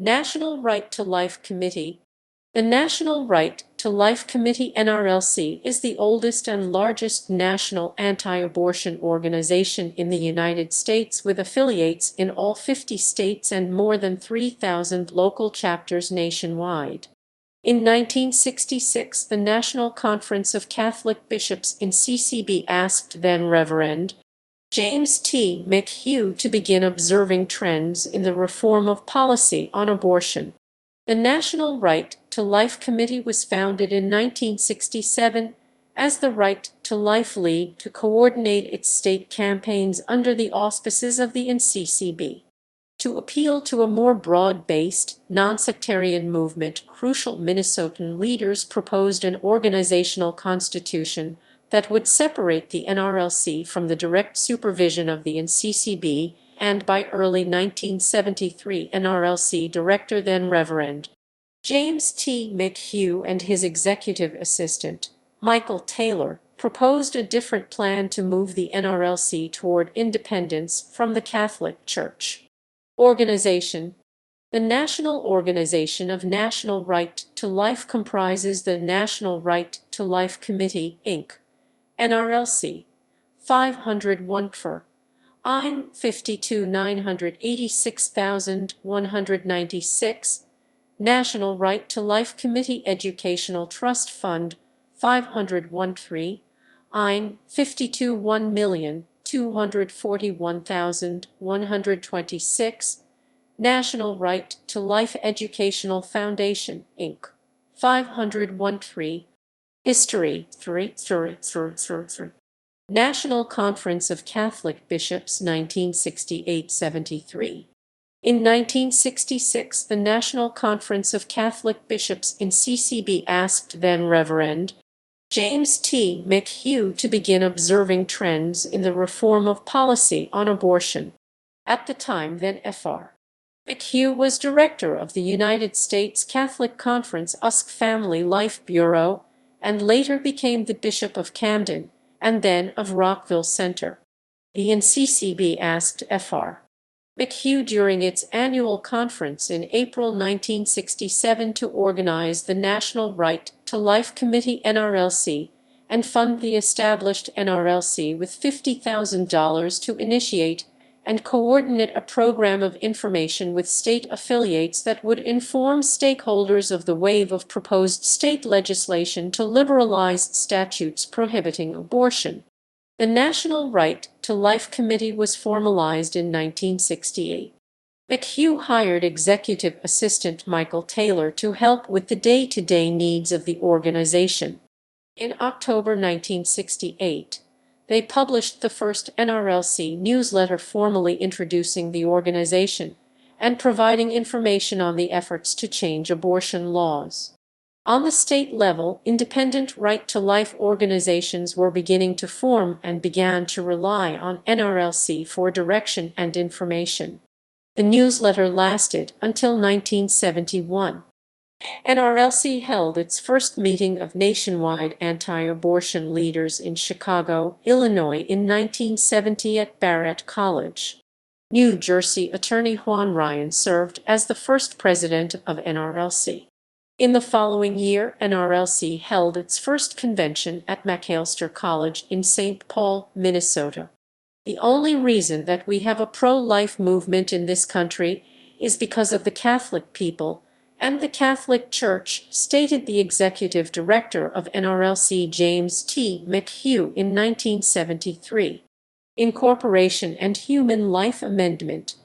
National Right to Life Committee. The National Right to Life Committee (NRLC) is the oldest and largest national anti-abortion organization in the United States, with affiliates in all 50 states and more than 3,000 local chapters nationwide. In 1966, the National Conference of Catholic Bishops in CCB asked then-Reverend James T. McHugh to begin observing trends in the reform of policy on abortion. The National Right to Life Committee was founded in 1967 as the Right to Life League to coordinate its state campaigns under the auspices of the NCCB. To appeal to a more broad-based, non-sectarian movement, crucial Minnesotan leaders proposed an organizational constitution that would separate the NRLC from the direct supervision of the NCCB, and by early 1973 NRLC Director then-Reverend James T. McHugh and his executive assistant, Michael Taylor, proposed a different plan to move the NRLC toward independence from the Catholic Church. Organization. The National Organization of National Right to Life comprises the National Right to Life Committee, Inc., NRLC, 501 for Ein 52,986,196, National Right to Life Committee Educational Trust Fund, 501 Ein 52 1,241,126, National Right to Life Educational Foundation, Inc., 501 History 3 National Conference of Catholic Bishops 1968-73. In 1966, the National Conference of Catholic Bishops in CCB asked then-Reverend James T. McHugh to begin observing trends in the reform of policy on abortion. At the time, then-Fr. McHugh was director of the United States Catholic Conference USC Family Life Bureau, and later became the Bishop of Camden, and then of Rockville Center. The NCCB asked Fr. McHugh during its annual conference in April 1967 to organize the National Right to Life Committee (NRLC) and fund the established NRLC with $50,000 to initiate and coordinate a program of information with state affiliates that would inform stakeholders of the wave of proposed state legislation to liberalize statutes prohibiting abortion. The National Right to Life Committee was formalized in 1968. McHugh hired executive assistant Michael Taylor to help with the day-to-day needs of the organization. In October 1968, they published the first NRLC newsletter formally introducing the organization and providing information on the efforts to change abortion laws. On the state level, independent right-to-life organizations were beginning to form and began to rely on NRLC for direction and information. The newsletter lasted until 1971. NRLC held its first meeting of nationwide anti-abortion leaders in Chicago, Illinois in 1970 at Barrett College. New Jersey Attorney Juan Ryan served as the first president of NRLC. In the following year, NRLC held its first convention at Macalester College in St. Paul, Minnesota. The only reason that we have a pro-life movement in this country is because of the Catholic people and the Catholic Church, stated the executive director of NRLC James T. McHugh in 1973. Incorporation and Human Life Amendment.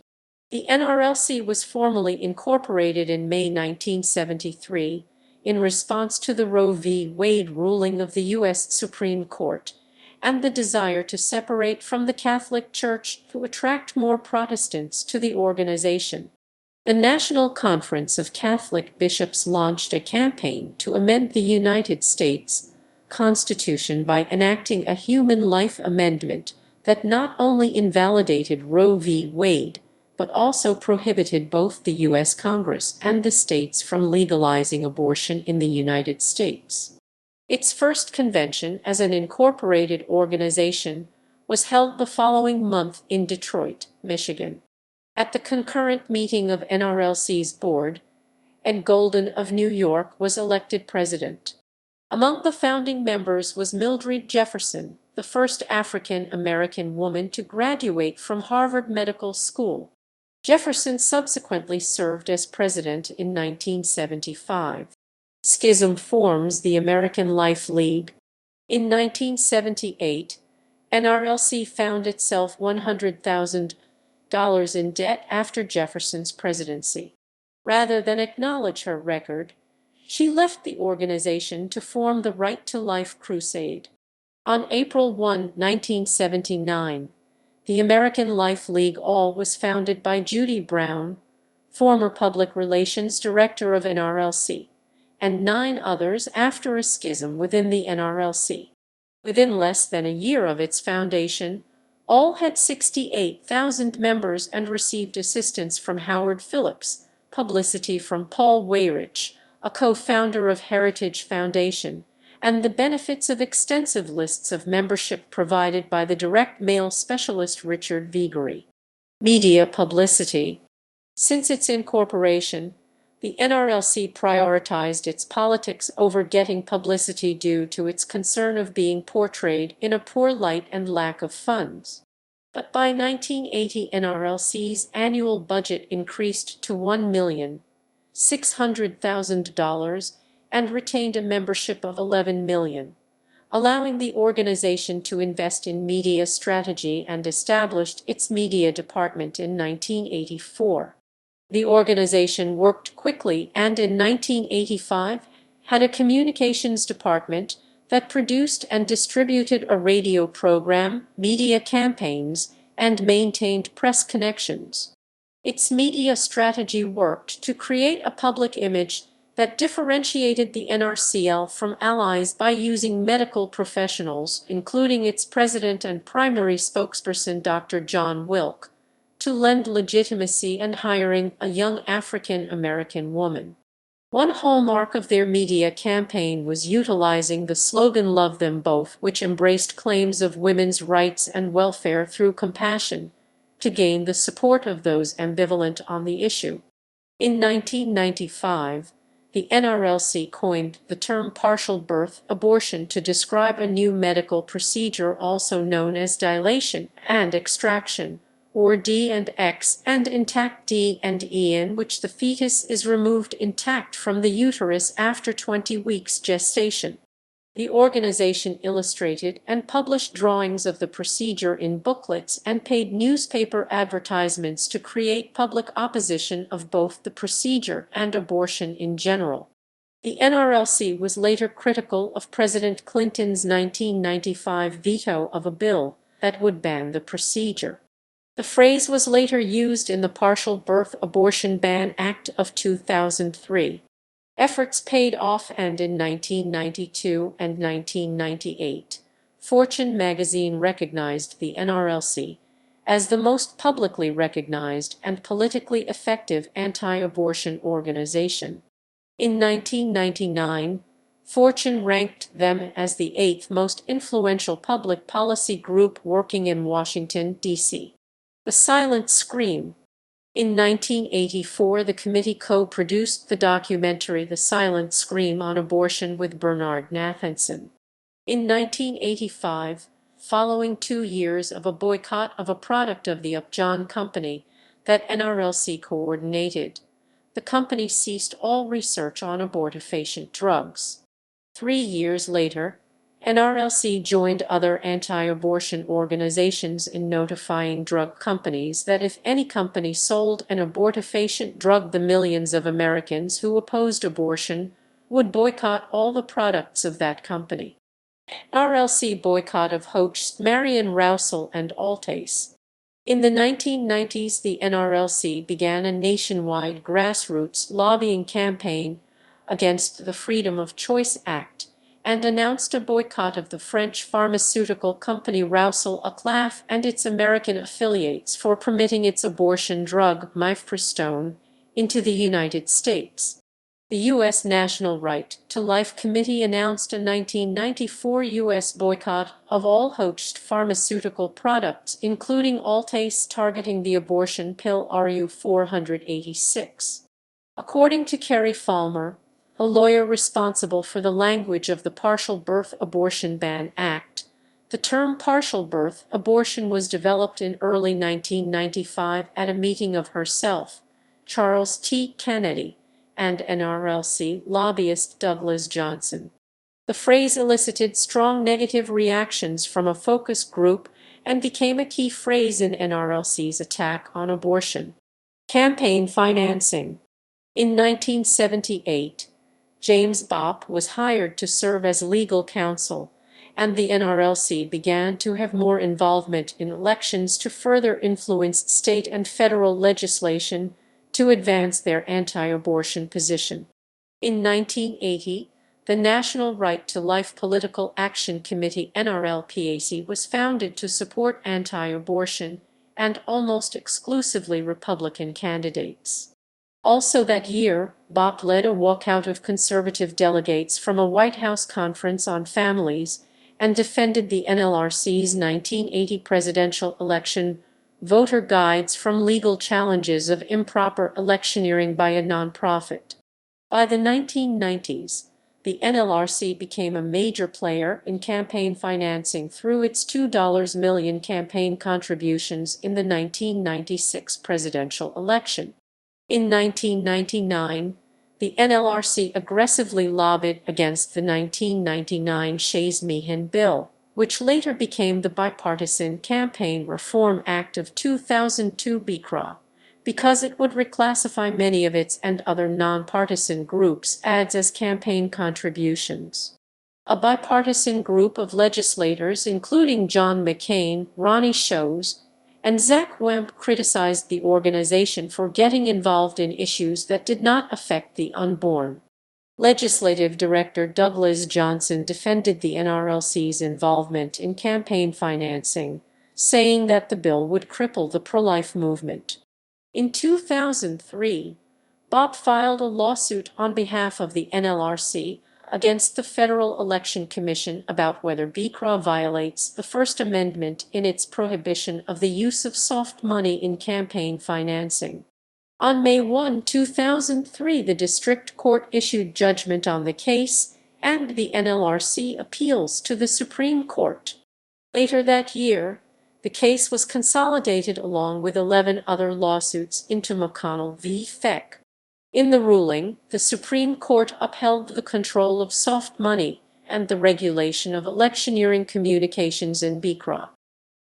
The NRLC was formally incorporated in May 1973 in response to the Roe v. Wade ruling of the U.S. Supreme Court and the desire to separate from the Catholic Church to attract more Protestants to the organization. The National Conference of Catholic Bishops launched a campaign to amend the United States Constitution by enacting a Human Life Amendment that not only invalidated Roe v. Wade, but also prohibited both the U.S. Congress and the states from legalizing abortion in the United States. Its first convention as an incorporated organization was held the following month in Detroit, Michigan. At the concurrent meeting of NRLC's board, Ed Golden of New York was elected president. Among the founding members was Mildred Jefferson, the first African-American woman to graduate from Harvard Medical School. Jefferson subsequently served as president in 1975. Schism forms the American Life League. In 1978, NRLC found itself $100,000 in debt after Jefferson's presidency. Rather than acknowledge her record, she left the organization to form the Right to Life Crusade. On April 1, 1979, the American Life League All was founded by Judy Brown, former public relations director of NRLC, and 9 others after a schism within the NRLC. Within less than a year of its foundation, All had 68,000 members and received assistance from Howard Phillips, publicity from Paul Weyrich, a co-founder of Heritage Foundation, and the benefits of extensive lists of membership provided by the direct mail specialist Richard Viguerie. Media publicity. Since its incorporation, the NRLC prioritized its politics over getting publicity due to its concern of being portrayed in a poor light and lack of funds. But by 1980, NRLC's annual budget increased to $1,600,000 and retained a membership of 11 million, allowing the organization to invest in media strategy and established its media department in 1984. The organization worked quickly and in 1985 had a communications department that produced and distributed a radio program, media campaigns, and maintained press connections. Its media strategy worked to create a public image that differentiated the NRCL from allies by using medical professionals, including its president and primary spokesperson Dr. John Wilk, to lend legitimacy and hiring a young African-American woman. One hallmark of their media campaign was utilizing the slogan "Love Them Both," which embraced claims of women's rights and welfare through compassion, to gain the support of those ambivalent on the issue. In 1995, the NRLC coined the term partial birth abortion to describe a new medical procedure also known as dilation and extraction, or D and X, and intact D and E, in which the fetus is removed intact from the uterus after 20 weeks gestation. The organization illustrated and published drawings of the procedure in booklets and paid newspaper advertisements to create public opposition of both the procedure and abortion in general. The NRLC was later critical of President Clinton's 1995 veto of a bill that would ban the procedure. The phrase was later used in the Partial Birth Abortion Ban Act of 2003. Efforts paid off, and in 1992 and 1998, Fortune magazine recognized the NRLC as the most publicly recognized and politically effective anti-abortion organization. In 1999, Fortune ranked them as the 8th most influential public policy group working in Washington, D.C. The Silent Scream. In 1984, the committee co-produced the documentary The Silent Scream on Abortion with Bernard Nathanson. In 1985, following 2 years of a boycott of a product of the Upjohn Company that NRLC coordinated, the company ceased all research on abortifacient drugs. 3 years later, NRLC joined other anti-abortion organizations in notifying drug companies that if any company sold an abortifacient drug, the millions of Americans who opposed abortion would boycott all the products of that company. NRLC boycott of hosts Marion Rousel and Altace. In the 1990s, the NRLC began a nationwide grassroots lobbying campaign against the Freedom of Choice Act and announced a boycott of the French pharmaceutical company Rousel Aclaf and its American affiliates for permitting its abortion drug, mifepristone, into the United States. The U.S. National Right to Life Committee announced a 1994 U.S. boycott of all hoaxed pharmaceutical products, including Altace targeting the abortion pill RU-486. According to Kerry Falmer, a lawyer responsible for the language of the Partial Birth Abortion Ban Act, the term partial birth abortion was developed in early 1995 at a meeting of herself, Charles T. Kennedy, and NRLC lobbyist Douglas Johnson. The phrase elicited strong negative reactions from a focus group and became a key phrase in NRLC's attack on abortion. Campaign financing. In 1978, James Bopp was hired to serve as legal counsel, and the NRLC began to have more involvement in elections to further influence state and federal legislation to advance their anti-abortion position. In 1980, the National Right to Life Political Action Committee (NRLPAC) was founded to support anti-abortion and almost exclusively Republican candidates. Also that year, Bopp led a walkout of conservative delegates from a White House conference on families and defended the NLRC's 1980 presidential election voter guides from legal challenges of improper electioneering by a nonprofit. By the 1990s, the NLRC became a major player in campaign financing through its $2 million campaign contributions in the 1996 presidential election. In 1999, the NLRC aggressively lobbied against the 1999 Shays-Meehan bill, which later became the Bipartisan Campaign Reform Act of 2002 (BCRA), because it would reclassify many of its and other nonpartisan groups' ads as campaign contributions. A bipartisan group of legislators, including John McCain, Ronnie Shows, and Zach Wemp, criticized the organization for getting involved in issues that did not affect the unborn. Legislative Director Douglas Johnson defended the NRLC's involvement in campaign financing, saying that the bill would cripple the pro-life movement. In 2003, Bopp filed a lawsuit on behalf of the NLRC against the Federal Election Commission about whether BCRA violates the First Amendment in its prohibition of the use of soft money in campaign financing. On May 1, 2003, the District Court issued judgment on the case, and the NLRC appeals to the Supreme Court. Later that year, the case was consolidated along with 11 other lawsuits into McConnell v. Feck. In the ruling, the Supreme Court upheld the control of soft money and the regulation of electioneering communications in BCRA.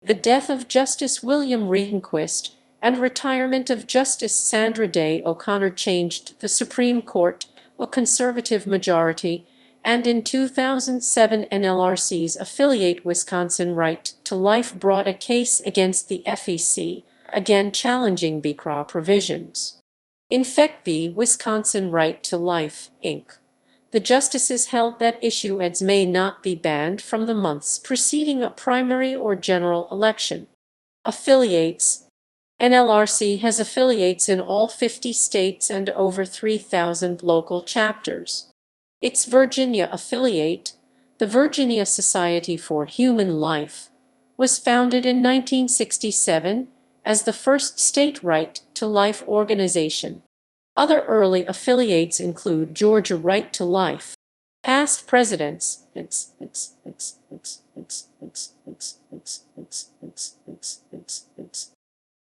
The death of Justice William Rehnquist and retirement of Justice Sandra Day O'Connor changed the Supreme Court, a conservative majority, and in 2007 NLRC's affiliate Wisconsin Right to Life brought a case against the FEC, again challenging BCRA provisions. In Feck v. Wisconsin Right to Life, Inc., the justices held that issue ads may not be banned from the months preceding a primary or general election. Affiliates. NLRC has affiliates in all 50 states and over 3,000 local chapters. Its Virginia affiliate, the Virginia Society for Human Life, was founded in 1967 as the first state right to life organization. Other early affiliates include Georgia Right to Life. Past presidents.